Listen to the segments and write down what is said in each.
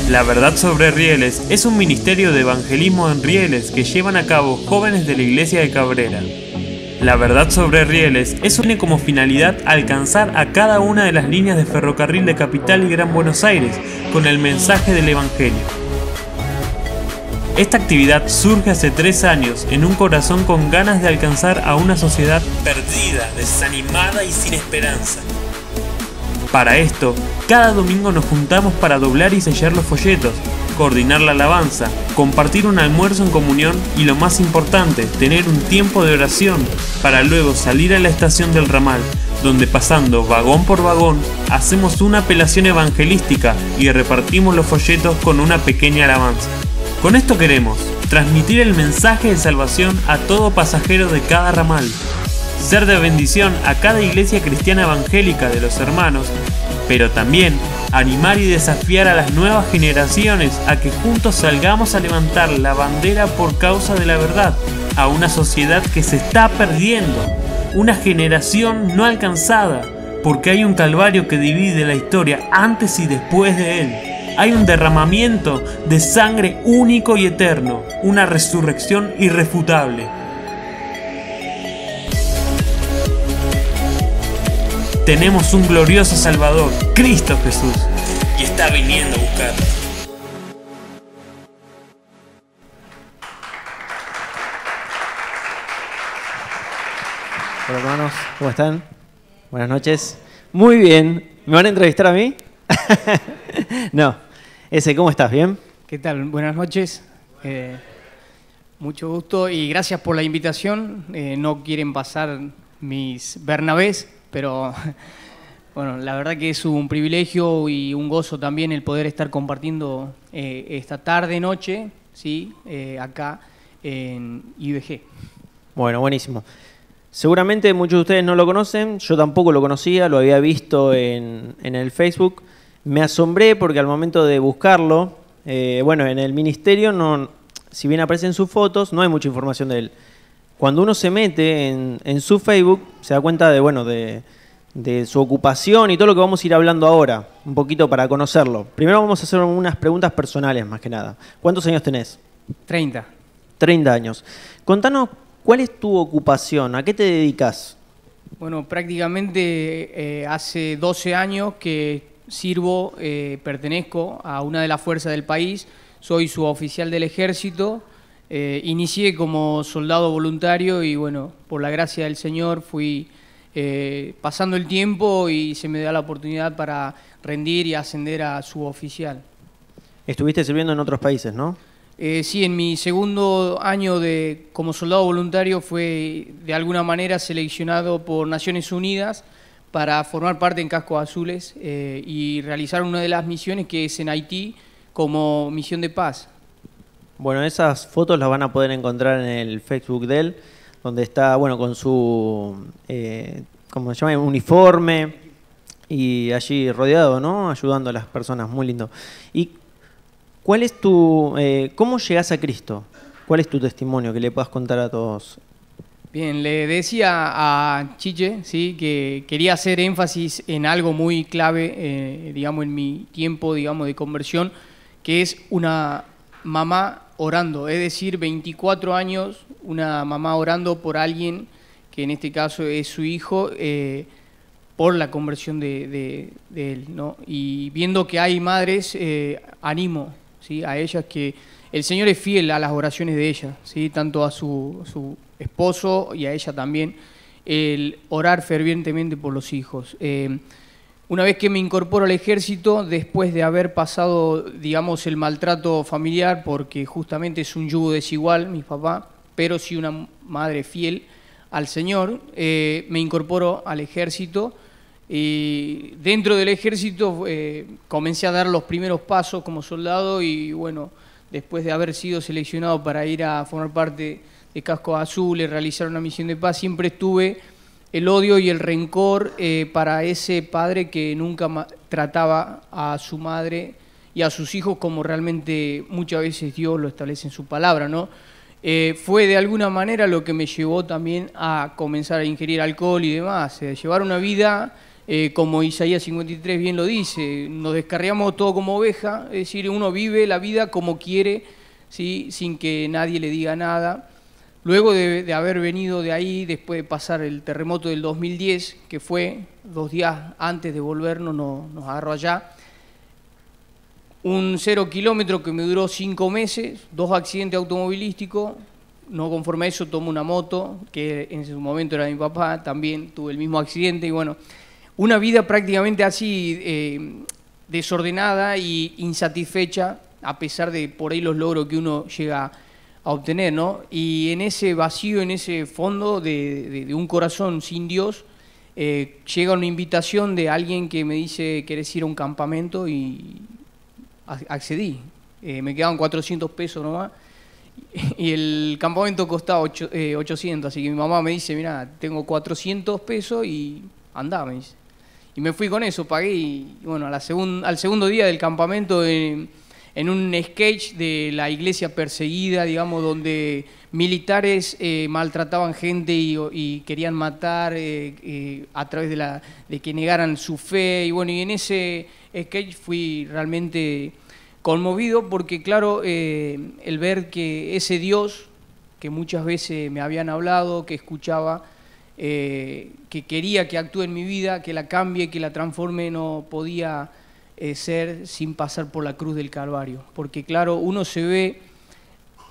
La Verdad sobre Rieles es un ministerio de evangelismo en Rieles que llevan a cabo jóvenes de la iglesia de Cabrera. La Verdad sobre Rieles tiene como finalidad alcanzar a cada una de las líneas de ferrocarril de Capital y Gran Buenos Aires con el mensaje del Evangelio. Esta actividad surge hace 3 años en un corazón con ganas de alcanzar a una sociedad perdida, desanimada y sin esperanza. Para esto, cada domingo nos juntamos para doblar y sellar los folletos, coordinar la alabanza, compartir un almuerzo en comunión y lo más importante, tener un tiempo de oración para luego salir a la estación del ramal, donde pasando vagón por vagón, hacemos una apelación evangelística y repartimos los folletos con una pequeña alabanza. Con esto queremos transmitir el mensaje de salvación a todo pasajero de cada ramal, ser de bendición a cada iglesia cristiana evangélica de los hermanos, pero también animar y desafiar a las nuevas generaciones a que juntos salgamos a levantar la bandera por causa de la verdad a una sociedad que se está perdiendo, una generación no alcanzada, porque hay un calvario que divide la historia antes y después de él. Hay un derramamiento de sangre único y eterno, una resurrección irrefutable. Tenemos un glorioso Salvador, Cristo Jesús, y está viniendo a buscarnos. Hola hermanos, ¿cómo están? Buenas noches. Muy bien. ¿Me van a entrevistar a mí? No. ¿Cómo estás? ¿Bien? ¿Qué tal? Buenas noches. Mucho gusto y gracias por la invitación. No quieren pasar mis Bernabés, pero bueno, la verdad que es un privilegio y un gozo también el poder estar compartiendo esta tarde, noche, ¿sí? Acá en IBG. Bueno, buenísimo. Seguramente muchos de ustedes no lo conocen, yo tampoco lo conocía, lo había visto en el Facebook. Me asombré porque al momento de buscarlo, bueno, en el ministerio, no, si bien aparecen sus fotos, no hay mucha información de él. Cuando uno se mete en su Facebook, se da cuenta de, bueno, de su ocupación y todo lo que vamos a ir hablando ahora, un poquito para conocerlo. Primero vamos a hacer unas preguntas personales, más que nada. ¿Cuántos años tenés? 30. 30 años. Contanos, ¿cuál es tu ocupación? ¿A qué te dedicas? Bueno, prácticamente hace 12 años que sirvo, pertenezco a una de las fuerzas del país, soy suboficial del ejército. Inicié como soldado voluntario y bueno, por la gracia del Señor fui pasando el tiempo y se me da la oportunidad para rendir y ascender a suboficial. Estuviste sirviendo en otros países, ¿no? Sí, en mi segundo año como soldado voluntario fue de alguna manera seleccionado por Naciones Unidas para formar parte en Cascos Azules y realizar una de las misiones que es en Haití como misión de paz. Bueno, esas fotos las van a poder encontrar en el Facebook de él, donde está, bueno, con su, ¿cómo se llama? Uniforme y allí rodeado, ¿no? Ayudando a las personas, muy lindo. ¿Y cuál es cómo llegás a Cristo? ¿Cuál es tu testimonio que le puedas contar a todos? Bien, le decía a Chiche, ¿sí? Que quería hacer énfasis en algo muy clave, digamos, en mi tiempo, digamos, de conversión, que es una mamá orando, es decir, 24 años, una mamá orando por alguien que en este caso es su hijo, por la conversión de él, ¿no? Y viendo que hay madres, animo, ¿sí? A ellas que el Señor es fiel a las oraciones de ellas, ¿sí? Tanto a su esposo y a ella también, el orar fervientemente por los hijos. Una vez que me incorporo al ejército, después de haber pasado, digamos, el maltrato familiar, porque justamente es un yugo desigual, mi papá, pero sí una madre fiel al Señor, me incorporo al ejército y dentro del ejército comencé a dar los primeros pasos como soldado y bueno, después de haber sido seleccionado para ir a formar parte de Cascos Azules, realizar una misión de paz, siempre estuve el odio y el rencor para ese padre que nunca trataba a su madre y a sus hijos como realmente muchas veces Dios lo establece en su palabra, ¿no? Fue de alguna manera lo que me llevó también a comenzar a ingerir alcohol y demás, llevar una vida como Isaías 53 bien lo dice, nos descarriamos todo como oveja, es decir, uno vive la vida como quiere, ¿sí? Sin que nadie le diga nada. Luego de haber venido de ahí, después de pasar el terremoto del 2010, que fue 2 días antes de volvernos, nos agarró allá, un 0 kilómetro que me duró 5 meses, 2 accidentes automovilísticos. No conforme a eso tomo una moto, que en su momento era de mi papá, también tuve el mismo accidente y bueno, una vida prácticamente así desordenada y insatisfecha, a pesar de por ahí los logros que uno llega a obtener, ¿no? Y en ese vacío, en ese fondo de un corazón sin Dios, llega una invitación de alguien que me dice, ¿querés ir a un campamento? Y accedí. Me quedaban 400 pesos nomás. Y el campamento costaba 800, así que mi mamá me dice, mira, tengo 400 pesos y andá, me dice. Y me fui con eso, pagué y bueno, al segundo día del campamento, en un sketch de la iglesia perseguida, digamos, donde militares maltrataban gente y querían matar a través de que negaran su fe. Y bueno, y en ese sketch fui realmente conmovido porque, claro, el ver que ese Dios que muchas veces me habían hablado, que escuchaba, que quería que actúe en mi vida, que la cambie, que la transforme, no podía ser sin pasar por la cruz del Calvario. Porque, claro, uno se ve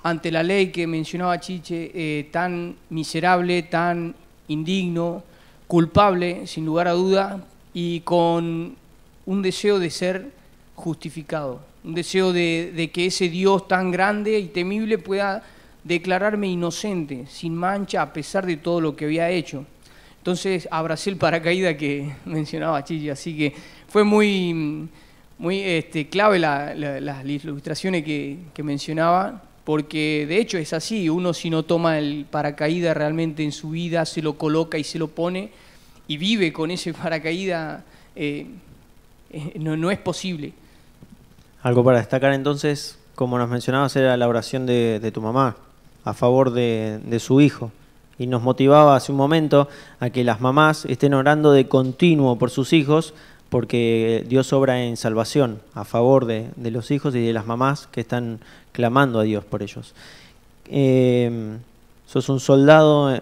ante la ley que mencionaba Chiche, tan miserable, tan indigno, culpable, sin lugar a duda, y con un deseo de ser justificado. Un deseo de que ese Dios tan grande y temible pueda declararme inocente, sin mancha, a pesar de todo lo que había hecho. Entonces abracé el paracaídas que mencionaba Chichi, así que fue muy clave las ilustraciones que mencionaba, porque de hecho es así, uno si no toma el paracaídas realmente en su vida, se lo coloca y se lo pone, y vive con ese paracaídas, no es posible. Algo para destacar entonces, como nos mencionabas, era la oración de tu mamá a favor de su hijo. Y nos motivaba hace un momento a que las mamás estén orando de continuo por sus hijos, porque Dios obra en salvación a favor de los hijos y de las mamás que están clamando a Dios por ellos. Sos un soldado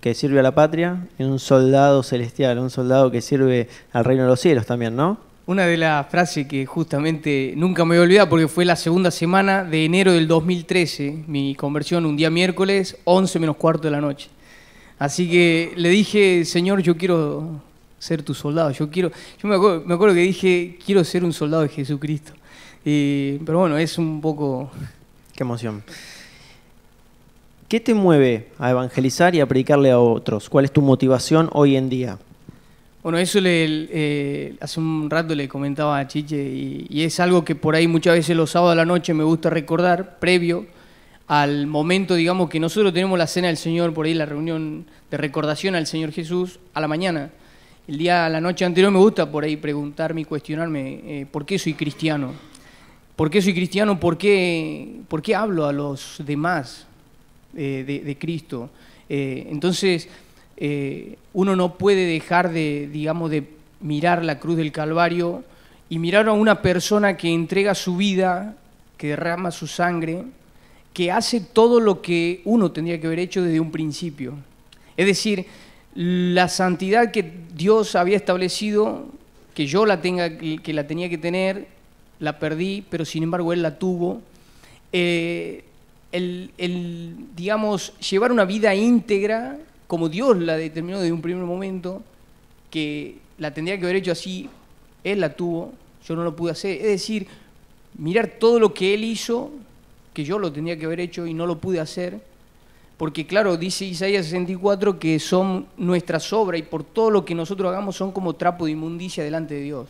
que sirve a la patria y un soldado celestial, un soldado que sirve al reino de los cielos también, ¿no? Una de las frases que justamente nunca me voy a olvidar, porque fue la segunda semana de enero del 2013, mi conversión, un día miércoles, 11 menos cuarto de la noche. Así que le dije, Señor, yo quiero ser tu soldado, yo me acuerdo que dije, quiero ser un soldado de Jesucristo. Pero bueno, es un poco... Qué emoción. ¿Qué te mueve a evangelizar y a predicarle a otros? ¿Cuál es tu motivación hoy en día? Bueno, eso hace un rato le comentaba a Chiche y es algo que por ahí muchas veces los sábados a la noche me gusta recordar, previo al momento, digamos, que nosotros tenemos la cena del Señor, por ahí la reunión de recordación al Señor Jesús a la mañana. La noche anterior me gusta por ahí preguntarme y cuestionarme ¿por qué soy cristiano? ¿Por qué soy cristiano? ¿Por qué hablo a los demás de Cristo? Entonces... uno no puede dejar de mirar la cruz del Calvario y mirar a una persona que entrega su vida, que derrama su sangre, que hace todo lo que uno tendría que haber hecho desde un principio. Es decir, la santidad que Dios había establecido, que yo la tenía que tener, la perdí, pero sin embargo Él la tuvo. Llevar una vida íntegra, como Dios la determinó desde un primer momento, que la tendría que haber hecho así, Él la tuvo, yo no lo pude hacer. Es decir, mirar todo lo que Él hizo, que yo lo tendría que haber hecho y no lo pude hacer, porque claro, dice Isaías 64 que son nuestras obras y por todo lo que nosotros hagamos son como trapo de inmundicia delante de Dios.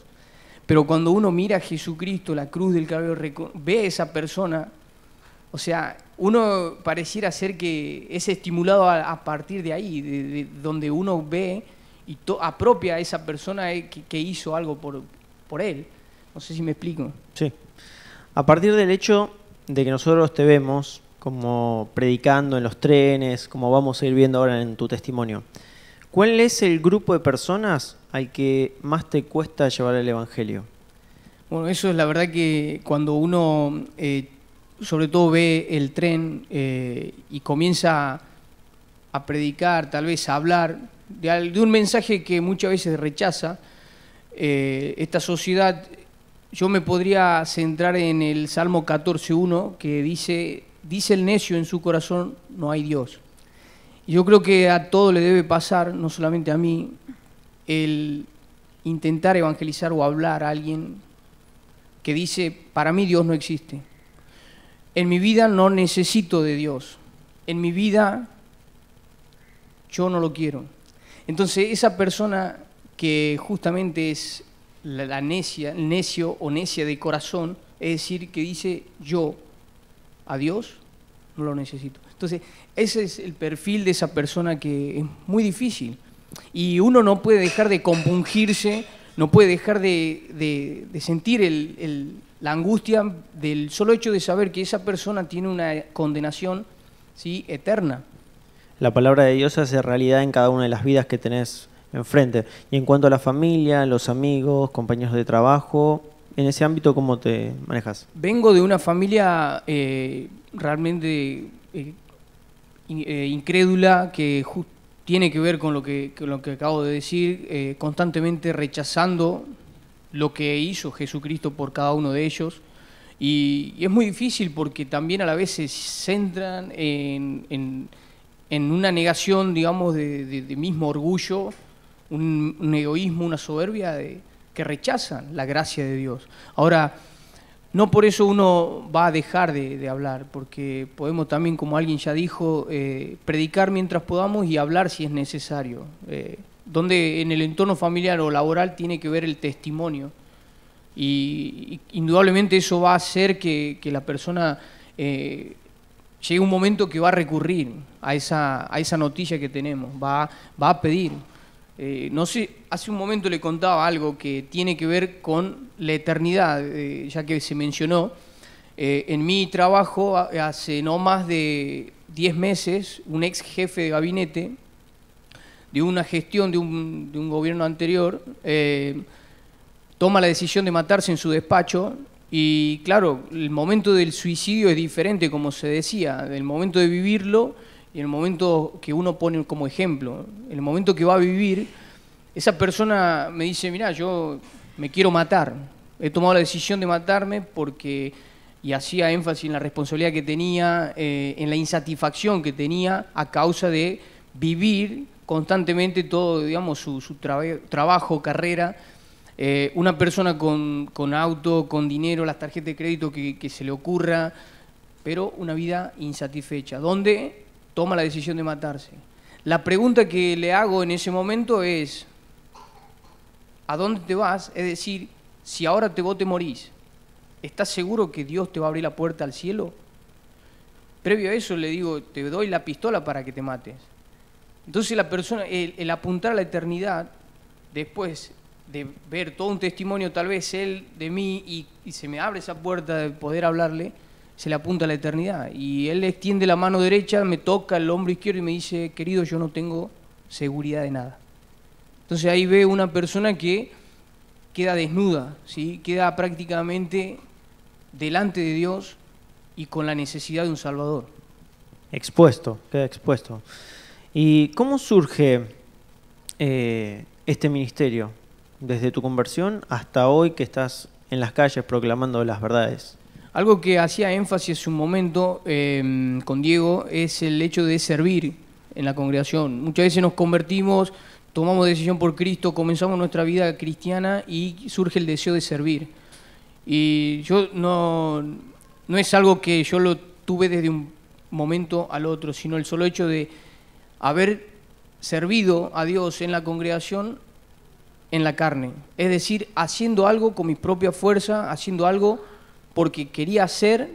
Pero cuando uno mira a Jesucristo, la cruz del Calvario, ve a esa persona, o sea, uno pareciera ser que es estimulado a partir de ahí, de donde uno ve y apropia a esa persona que hizo algo por él. No sé si me explico. Sí. A partir del hecho de que nosotros te vemos como predicando en los trenes, como vamos a ir viendo ahora en tu testimonio, ¿Cuál es el grupo de personas al que más te cuesta llevar el Evangelio? Bueno, eso es la verdad que cuando uno sobre todo ve el tren y comienza a predicar, tal vez a hablar de un mensaje que muchas veces rechaza, esta sociedad, yo me podría centrar en el Salmo 14.1 que dice el necio en su corazón, no hay Dios. Y yo creo que a todo le debe pasar, no solamente a mí, el intentar evangelizar o hablar a alguien que dice, para mí Dios no existe. En mi vida no necesito de Dios. En mi vida yo no lo quiero. Entonces esa persona que justamente es la necia, el necio o necia de corazón, es decir, que dice yo a Dios no lo necesito. Entonces ese es el perfil de esa persona que es muy difícil. Y uno no puede dejar de compungirse, no puede dejar de sentir la angustia del solo hecho de saber que esa persona tiene una condenación, ¿sí?, eterna. La palabra de Dios hace realidad en cada una de las vidas que tenés enfrente. Y en cuanto a la familia, los amigos, compañeros de trabajo, en ese ámbito, ¿cómo te manejas? Vengo de una familia realmente incrédula que tiene que ver con lo que acabo de decir, constantemente rechazando lo que hizo Jesucristo por cada uno de ellos. Y es muy difícil porque también a la vez se centran en una negación, digamos, de mismo orgullo, un egoísmo, una soberbia que rechazan la gracia de Dios. Ahora, no por eso uno va a dejar de hablar, porque podemos también, como alguien ya dijo, predicar mientras podamos y hablar si es necesario. Donde en el entorno familiar o laboral tiene que ver el testimonio. Y indudablemente eso va a hacer que la persona llegue un momento que va a recurrir a esa noticia que tenemos, va a pedir. No sé, hace un momento le contaba algo que tiene que ver con la eternidad, ya que se mencionó. En mi trabajo, hace no más de 10 meses, un ex jefe de gabinete de una gestión de un gobierno anterior toma la decisión de matarse en su despacho. Y claro, el momento del suicidio es diferente, como se decía, del momento de vivirlo y el momento que uno pone como ejemplo. El momento que va a vivir, esa persona me dice, mirá, yo me quiero matar, he tomado la decisión de matarme porque, y hacía énfasis en la responsabilidad que tenía, en la insatisfacción que tenía a causa de vivir constantemente todo, digamos, su trabajo, carrera. Una persona con auto, con dinero, las tarjetas de crédito que se le ocurra, pero una vida insatisfecha, donde toma la decisión de matarse. La pregunta que le hago en ese momento es, ¿a dónde te vas? Es decir, si ahora vos te morís, ¿estás seguro que Dios te va a abrir la puerta al cielo? Previo a eso le digo, te doy la pistola para que te mates. Entonces la persona, el apuntar a la eternidad, después de ver todo un testimonio, tal vez él de mí, y se me abre esa puerta de poder hablarle, se le apunta a la eternidad. Y él extiende la mano derecha, me toca el hombro izquierdo y me dice, querido, yo no tengo seguridad de nada. Entonces ahí ve una persona que queda desnuda, ¿sí? Queda prácticamente delante de Dios y con la necesidad de un Salvador. Expuesto, queda expuesto. ¿Y cómo surge este ministerio? Desde tu conversión hasta hoy que estás en las calles proclamando las verdades. Algo que hacía énfasis hace un momento con Diego es el hecho de servir en la congregación. Muchas veces nos convertimos, tomamos decisión por Cristo, comenzamos nuestra vida cristiana y surge el deseo de servir. Y yo no es algo que yo lo tuve desde un momento al otro, sino el solo hecho de haber servido a Dios en la congregación en la carne, es decir, haciendo algo con mi propia fuerza, haciendo algo porque quería hacer,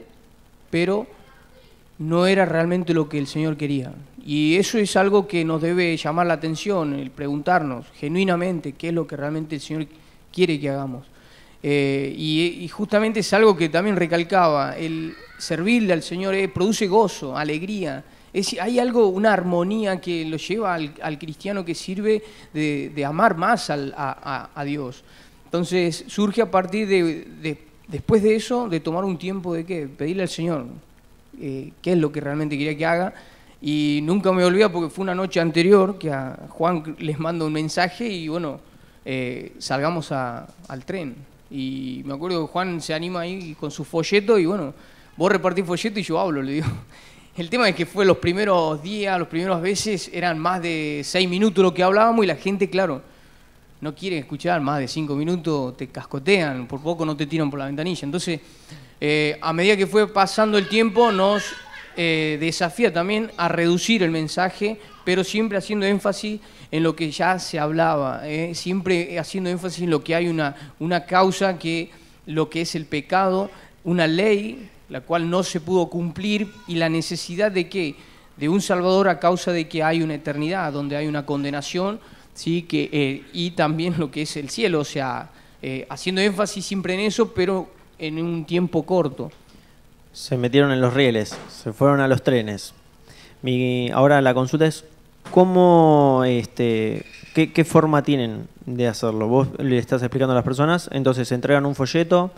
pero no era realmente lo que el Señor quería. Y eso es algo que nos debe llamar la atención, el preguntarnos genuinamente qué es lo que realmente el Señor quiere que hagamos. Y justamente es algo que también recalcaba, el servirle al Señor produce gozo, alegría, Es decir, hay algo, una armonía que lo lleva al cristiano que sirve de amar más a Dios. Entonces surge a partir después de eso, de tomar un tiempo de ¿qué? Pedirle al Señor qué es lo que realmente quería que haga. Y nunca me olvidé porque fue una noche anterior que a Juan les mando un mensaje y bueno, salgamos al tren. Y me acuerdo que Juan se anima ahí con su folleto y bueno, vos repartís folleto y yo hablo, le digo. El tema es que fue los primeros días, las primeras veces, eran más de 6 minutos lo que hablábamos y la gente, claro, no quiere escuchar más de 5 minutos, te cascotean, por poco no te tiran por la ventanilla. Entonces, a medida que fue pasando el tiempo, nos desafía también a reducir el mensaje, pero siempre haciendo énfasis en lo que ya se hablaba, siempre haciendo énfasis en lo que hay una causa, que lo que es el pecado, una ley, la cual no se pudo cumplir, y la necesidad de ¿qué? De un Salvador a causa de que hay una eternidad, donde hay una condenación, ¿sí? Y también lo que es el cielo, o sea, haciendo énfasis siempre en eso, pero en un tiempo corto. Se metieron en los rieles, se fueron a los trenes. Ahora la consulta es, ¿qué forma tienen de hacerlo? Vos le estás explicando a las personas, entonces se entregan un folleto,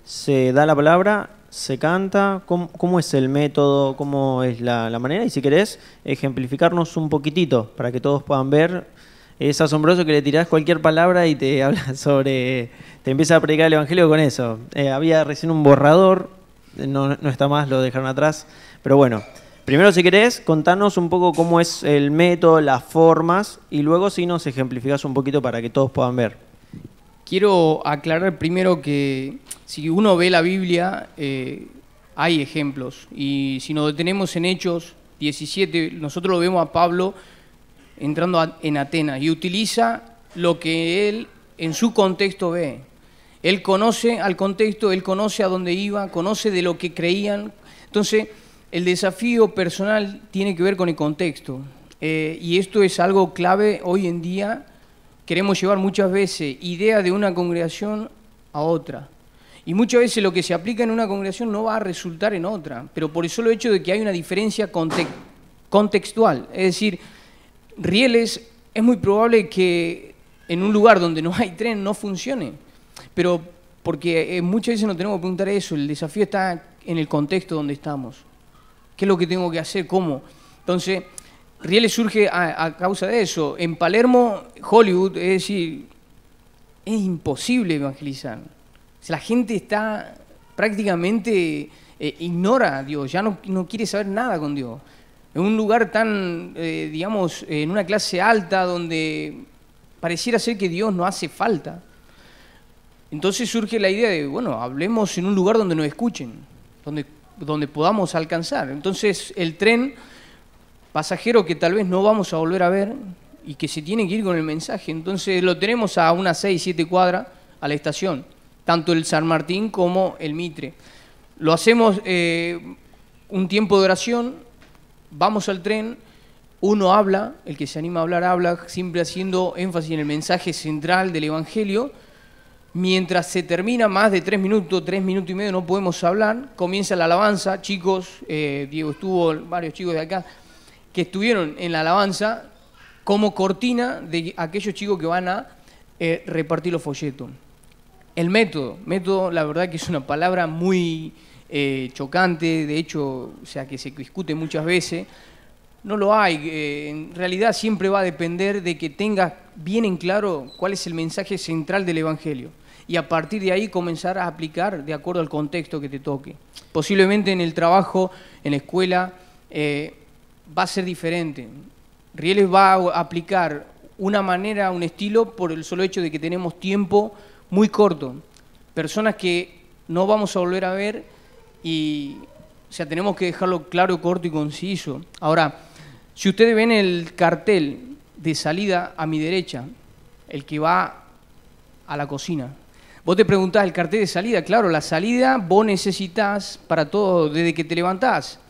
se da la palabra, se canta. ¿Cómo es el método? ¿Cómo es la manera? Y si querés, ejemplificarnos un poquitito para que todos puedan ver. Es asombroso que le tirás cualquier palabra y te habla te empieza a predicar el evangelio con eso. Había recién un borrador, no está más, lo dejaron atrás. Pero bueno, primero si querés, contanos un poco cómo es el método, las formas, y luego si nos ejemplificás un poquito para que todos puedan ver. Quiero aclarar primero que si uno ve la Biblia, hay ejemplos. Y si nos detenemos en Hechos 17, nosotros lo vemos a Pablo entrando en Atenas y utiliza lo que él en su contexto ve. Él conoce al contexto, él conoce a dónde iba, conoce de lo que creían. Entonces, el desafío personal tiene que ver con el contexto. Y esto es algo clave hoy en día. Queremos llevar muchas veces ideas de una congregación a otra. Y muchas veces lo que se aplica en una congregación no va a resultar en otra, pero por el solo hecho de que hay una diferencia contextual. Es decir, rieles es muy probable que en un lugar donde no hay tren no funcione, pero porque muchas veces nos tenemos que preguntar eso, el desafío está en el contexto donde estamos. ¿Qué es lo que tengo que hacer? ¿Cómo? Entonces, rieles surge a causa de eso. En Palermo, Hollywood, es decir, es imposible evangelizar. O sea, la gente está prácticamente, ignora a Dios, ya no quiere saber nada con Dios. En un lugar tan, digamos, en una clase alta donde pareciera ser que Dios no hace falta. Entonces surge la idea de, bueno, hablemos en un lugar donde nos escuchen, donde podamos alcanzar. Entonces el tren pasajero que tal vez no vamos a volver a ver y que se tiene que ir con el mensaje. Entonces lo tenemos a unas 6, 7 cuadras a la estación, tanto el San Martín como el Mitre. Lo hacemos un tiempo de oración, vamos al tren, uno habla, el que se anima a habla, siempre haciendo énfasis en el mensaje central del Evangelio. Mientras se termina más de 3 minutos, 3 minutos y medio, no podemos hablar, comienza la alabanza. Chicos, Diego estuvo, varios chicos de acá, que estuvieron en la alabanza como cortina de aquellos chicos que van a repartir los folletos. El método, la verdad que es una palabra muy chocante, de hecho, o sea, que se discute muchas veces. No lo hay, en realidad siempre va a depender de que tengas bien en claro cuál es el mensaje central del Evangelio y a partir de ahí comenzar a aplicar de acuerdo al contexto que te toque. Posiblemente en el trabajo, en la escuela, va a ser diferente. Rieles va a aplicar una manera, un estilo, por el solo hecho de que tenemos tiempo muy corto. Personas que no vamos a volver a ver y, o sea, tenemos que dejarlo claro, corto y conciso. Ahora, si ustedes ven el cartel de salida a mi derecha, el que va a la cocina, vos te preguntás, el cartel de salida, claro, la salida vos necesitas para todo, desde que te levantás.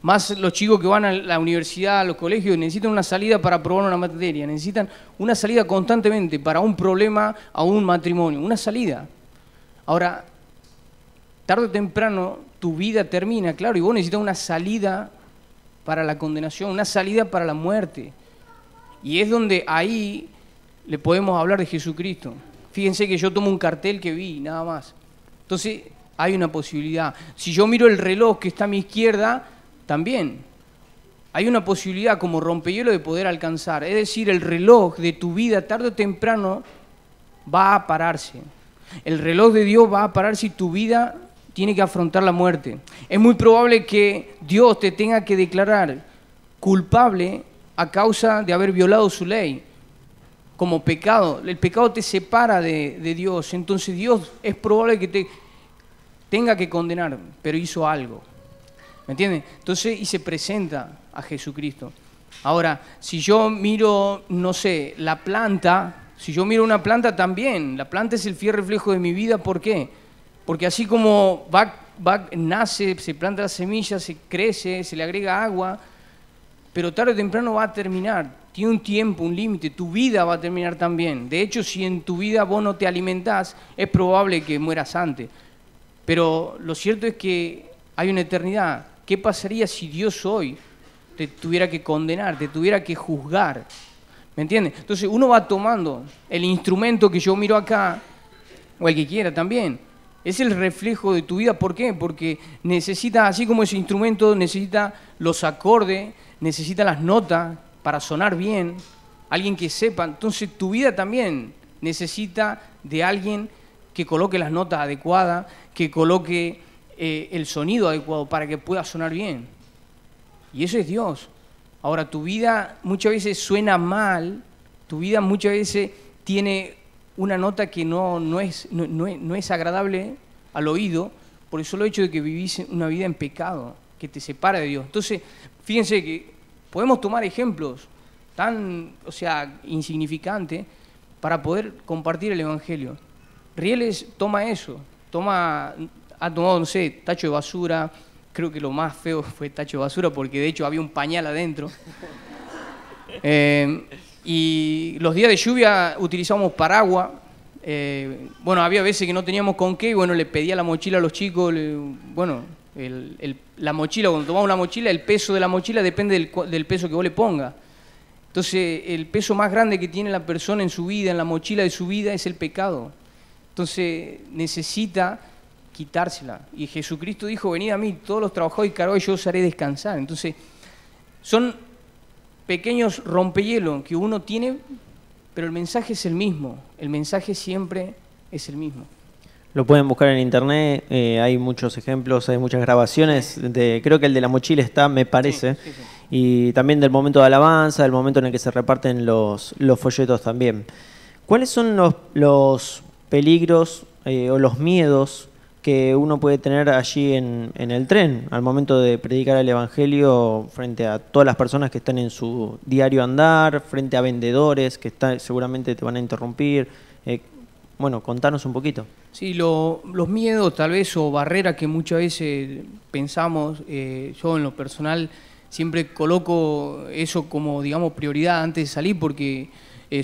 Más los chicos que van a la universidad, a los colegios, necesitan una salida para aprobar una materia, necesitan una salida constantemente para un problema o un matrimonio, una salida. Ahora, tarde o temprano tu vida termina, claro, y vos necesitas una salida para la condenación, una salida para la muerte. Y es donde ahí le podemos hablar de Jesucristo. Fíjense que yo tomo un cartel que vi, nada más. Entonces hay una posibilidad. Si yo miro el reloj que está a mi izquierda, también hay una posibilidad como rompehielo de poder alcanzar. Es decir, el reloj de tu vida tarde o temprano va a pararse. El reloj de Dios va a pararse y tu vida tiene que afrontar la muerte. Es muy probable que Dios te tenga que declarar culpable a causa de haber violado su ley como pecado. El pecado te separa de Dios, entonces Dios es probable que te tenga que condenar, pero hizo algo. ¿Me entienden? Entonces, y se presenta a Jesucristo. Ahora, si yo miro, no sé, la planta, si yo miro una planta también, la planta es el fiel reflejo de mi vida. ¿Por qué? Porque así como nace, se planta la semilla, se crece, se le agrega agua, pero tarde o temprano va a terminar. Tiene un tiempo, un límite. Tu vida va a terminar también. De hecho, si en tu vida vos no te alimentás, es probable que mueras antes. Pero lo cierto es que hay una eternidad. ¿Qué pasaría si Dios hoy te tuviera que condenar, te tuviera que juzgar? ¿Me entiendes? Entonces uno va tomando el instrumento que yo miro acá, o el que quiera también. Es el reflejo de tu vida. ¿Por qué? Porque necesita, así como ese instrumento necesita los acordes, necesita las notas para sonar bien, alguien que sepa. Entonces tu vida también necesita de alguien que coloque las notas adecuadas, que coloque el sonido adecuado para que pueda sonar bien. Y eso es Dios. Ahora, tu vida muchas veces suena mal, tu vida muchas veces tiene una nota que no es agradable al oído, por el solo hecho de que vivís una vida en pecado, que te separa de Dios. Entonces, fíjense que podemos tomar ejemplos tan, insignificantes para poder compartir el Evangelio. Rieles toma eso, ha tomado, no sé, tacho de basura. Creo que lo más feo fue tacho de basura porque de hecho había un pañal adentro. Y los días de lluvia utilizábamos paraguas. Bueno, había veces que no teníamos con qué, y bueno, le pedía la mochila a los chicos. La mochila, cuando tomamos una mochila, el peso de la mochila depende del peso que vos le pongas. Entonces, el peso más grande que tiene la persona en su vida, en la mochila de su vida, es el pecado. Entonces, necesita quitársela. Y Jesucristo dijo: venid a mí, todos los trabajados y cargados, y yo os haré descansar. Entonces, son pequeños rompehielos que uno tiene, pero el mensaje es el mismo. El mensaje siempre es el mismo. Lo pueden buscar en internet, hay muchos ejemplos, hay muchas grabaciones. Creo que el de la mochila está, me parece. Sí. Y también del momento de alabanza, del momento en el que se reparten los folletos también. ¿Cuáles son los peligros o los miedos que uno puede tener allí en el tren al momento de predicar el Evangelio frente a todas las personas que están en su diario andar, frente a vendedores que seguramente te van a interrumpir? Bueno, contanos un poquito. Sí, los miedos tal vez o barreras que muchas veces pensamos, yo en lo personal siempre coloco eso como, digamos, prioridad antes de salir, porque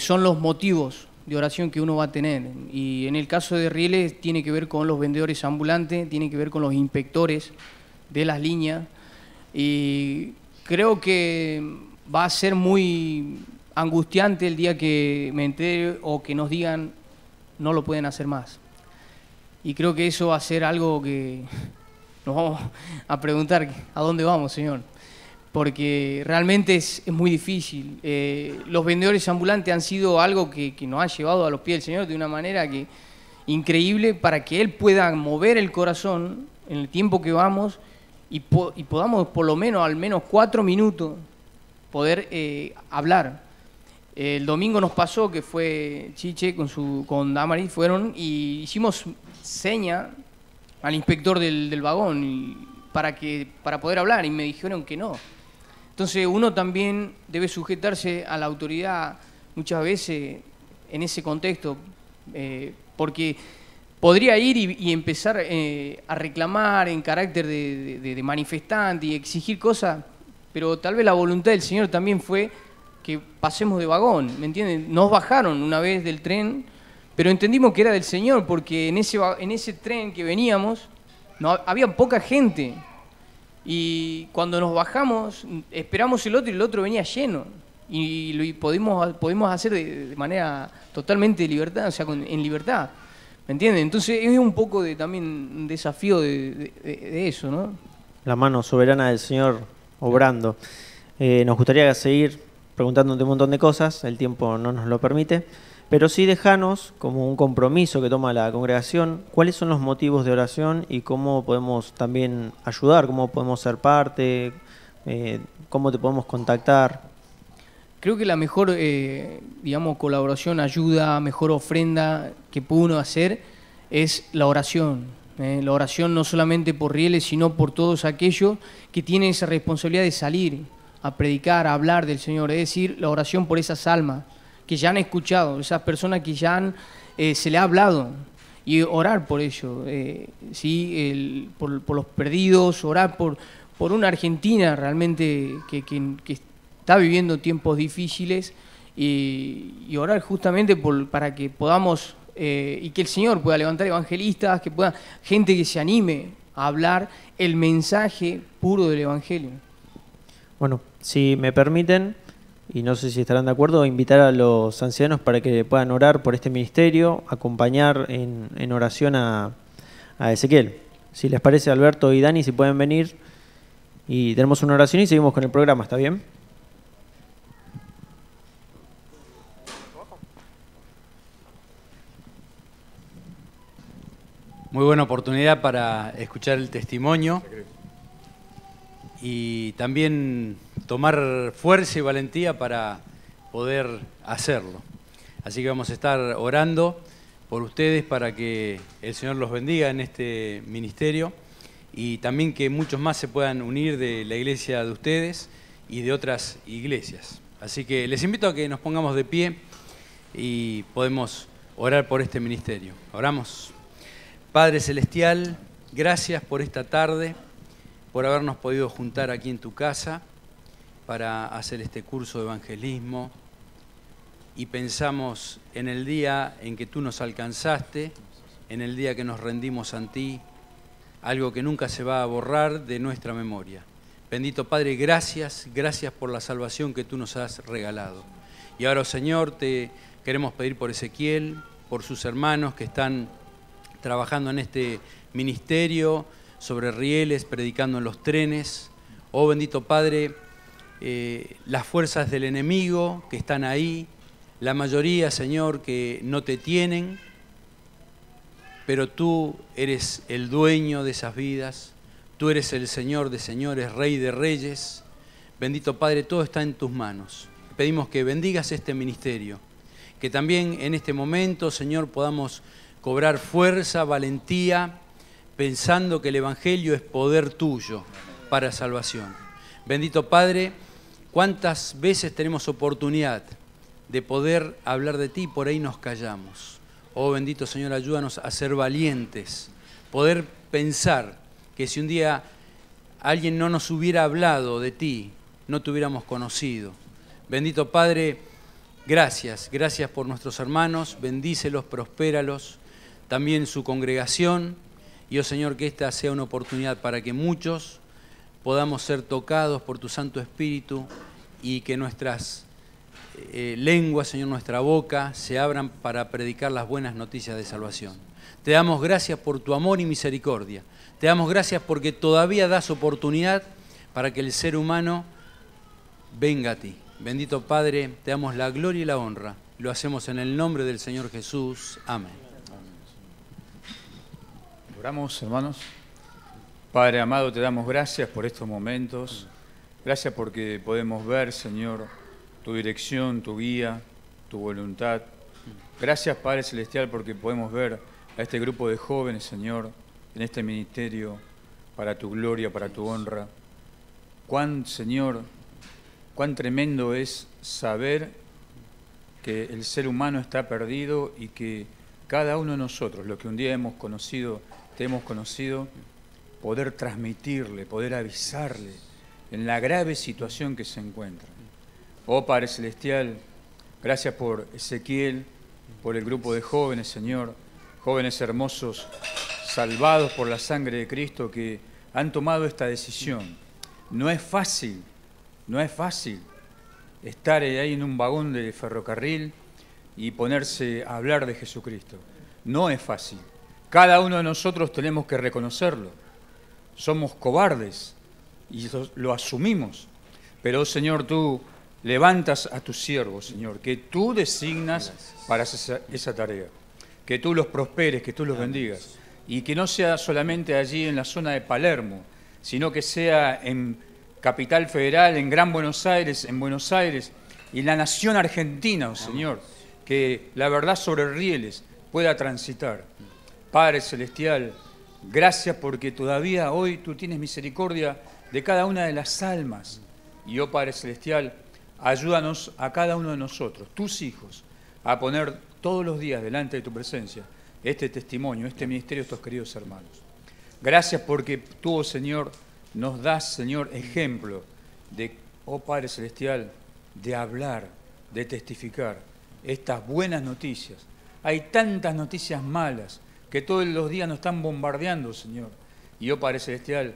son los motivos de oración que uno va a tener. Y en el caso de Rieles tiene que ver con los vendedores ambulantes, tiene que ver con los inspectores de las líneas, y creo que va a ser muy angustiante el día que me entere o que nos digan no lo pueden hacer más. Y creo que eso va a ser algo que nos vamos a preguntar: ¿a dónde vamos, Señor? Porque realmente es muy difícil. Los vendedores ambulantes han sido algo que nos ha llevado a los pies del Señor de una manera increíble, para que Él pueda mover el corazón en el tiempo que vamos y podamos por lo menos, al menos 4 minutos, poder hablar. El domingo nos pasó que fue Chiche con Damaris, fueron y hicimos seña al inspector del vagón para poder hablar, y me dijeron que no. Entonces uno también debe sujetarse a la autoridad muchas veces en ese contexto, porque podría ir y empezar a reclamar en carácter de manifestante y exigir cosas, pero tal vez la voluntad del Señor también fue que pasemos de vagón, ¿me entienden? Nos bajaron una vez del tren, pero entendimos que era del Señor, porque en ese tren que veníamos había poca gente. Y cuando nos bajamos, esperamos el otro y el otro venía lleno. Y lo pudimos hacer de manera totalmente de libertad, o sea, en libertad. ¿Me entienden? Entonces es un poco también un desafío de eso, ¿no? La mano soberana del Señor obrando. Nos gustaría seguir preguntándote un montón de cosas, el tiempo no nos lo permite, pero sí dejanos como un compromiso que toma la congregación, cuáles son los motivos de oración y cómo podemos también ayudar, cómo podemos ser parte, cómo te podemos contactar. Creo que la mejor, digamos, colaboración, ayuda, mejor ofrenda que puede uno hacer es la oración. La oración no solamente por Rieles, sino por todos aquellos que tienen esa responsabilidad de salir a predicar, a hablar del Señor. Es decir, la oración por esas almas que ya han escuchado, esas personas que ya se le ha hablado. Y orar por ello, ¿sí? Por los perdidos, orar por una Argentina realmente que está viviendo tiempos difíciles y orar justamente para que podamos y que el Señor pueda levantar evangelistas, que pueda gente que se anime a hablar el mensaje puro del Evangelio. Bueno, si me permiten, y no sé si estarán de acuerdo, invitar a los ancianos para que puedan orar por este ministerio, acompañar en oración a Ezequiel. Si les parece, Alberto y Dani, si pueden venir, y tenemos una oración y seguimos con el programa, ¿está bien? Muy buena oportunidad para escuchar el testimonio y también tomar fuerza y valentía para poder hacerlo. Así que vamos a estar orando por ustedes para que el Señor los bendiga en este ministerio y también que muchos más se puedan unir de la iglesia de ustedes y de otras iglesias. Así que les invito a que nos pongamos de pie y podemos orar por este ministerio. Oramos. Padre Celestial, gracias por esta tarde, por habernos podido juntar aquí en tu casa para hacer este curso de evangelismo y pensamos en el día en que tú nos alcanzaste, en el día que nos rendimos ante ti, algo que nunca se va a borrar de nuestra memoria. Bendito Padre, gracias por la salvación que tú nos has regalado. Y ahora, Señor, te queremos pedir por Ezequiel, por sus hermanos que están trabajando en este ministerio sobre rieles, predicando en los trenes. Oh bendito Padre, las fuerzas del enemigo que están ahí, la mayoría, Señor, que no te tienen, pero tú eres el dueño de esas vidas, tú eres el Señor de señores, Rey de reyes. Bendito Padre, todo está en tus manos. Pedimos que bendigas este ministerio, que también en este momento, Señor, podamos cobrar fuerza, valentía, pensando que el Evangelio es poder tuyo para salvación. Bendito Padre, cuántas veces tenemos oportunidad de poder hablar de ti y por ahí nos callamos. Oh bendito Señor, ayúdanos a ser valientes, poder pensar que si un día alguien no nos hubiera hablado de ti, no te hubiéramos conocido. Bendito Padre, gracias por nuestros hermanos, bendícelos, prospéralos, también su congregación, y oh Señor, que esta sea una oportunidad para que muchos podamos ser tocados por tu Santo Espíritu y que nuestras lenguas, Señor, nuestra boca, se abran para predicar las buenas noticias de salvación. Te damos gracias por tu amor y misericordia. Te damos gracias porque todavía das oportunidad para que el ser humano venga a ti. Bendito Padre, te damos la gloria y la honra. Lo hacemos en el nombre del Señor Jesús. Amén. Oramos, hermanos. Padre amado, te damos gracias por estos momentos. Gracias porque podemos ver, Señor, tu dirección, tu guía, tu voluntad. Gracias, Padre Celestial, porque podemos ver a este grupo de jóvenes, Señor, en este ministerio, para tu gloria, para tu honra. Señor, cuán tremendo es saber que el ser humano está perdido y que cada uno de nosotros, lo que un día hemos conocido, te hemos conocido, poder transmitirle, poder avisarle en la grave situación que se encuentra. Oh Padre Celestial, gracias por Ezequiel, por el grupo de jóvenes, Señor, jóvenes hermosos, salvados por la sangre de Cristo, que han tomado esta decisión. No es fácil estar ahí en un vagón de ferrocarril y ponerse a hablar de Jesucristo. No es fácil. Cada uno de nosotros tenemos que reconocerlo. Somos cobardes y lo asumimos. Pero, Señor, tú levantas a tus siervos, Señor, que tú designas para esa tarea. Que tú los prosperes, que tú los bendigas. Y que no sea solamente allí en la zona de Palermo, sino que sea en Capital Federal, en Gran Buenos Aires, y en la nación argentina, oh Señor, que la verdad sobre rieles pueda transitar. Padre Celestial, gracias porque todavía hoy tú tienes misericordia de cada una de las almas. Y oh Padre Celestial, ayúdanos a cada uno de nosotros, tus hijos, a poner todos los días delante de tu presencia este testimonio, este ministerio, estos queridos hermanos. Gracias porque tú, oh Señor, nos das, Señor, ejemplo de, oh Padre Celestial, de hablar, de testificar estas buenas noticias. Hay tantas noticias malas que todos los días nos están bombardeando, Señor. Y, oh Padre Celestial,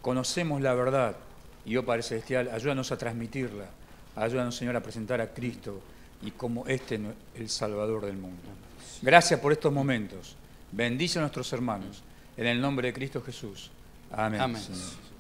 conocemos la verdad. Y, oh Padre Celestial, ayúdanos a transmitirla. Ayúdanos, Señor, a presentar a Cristo y como el Salvador del mundo. Gracias por estos momentos. Bendice a nuestros hermanos. En el nombre de Cristo Jesús. Amén. Amén. Señor.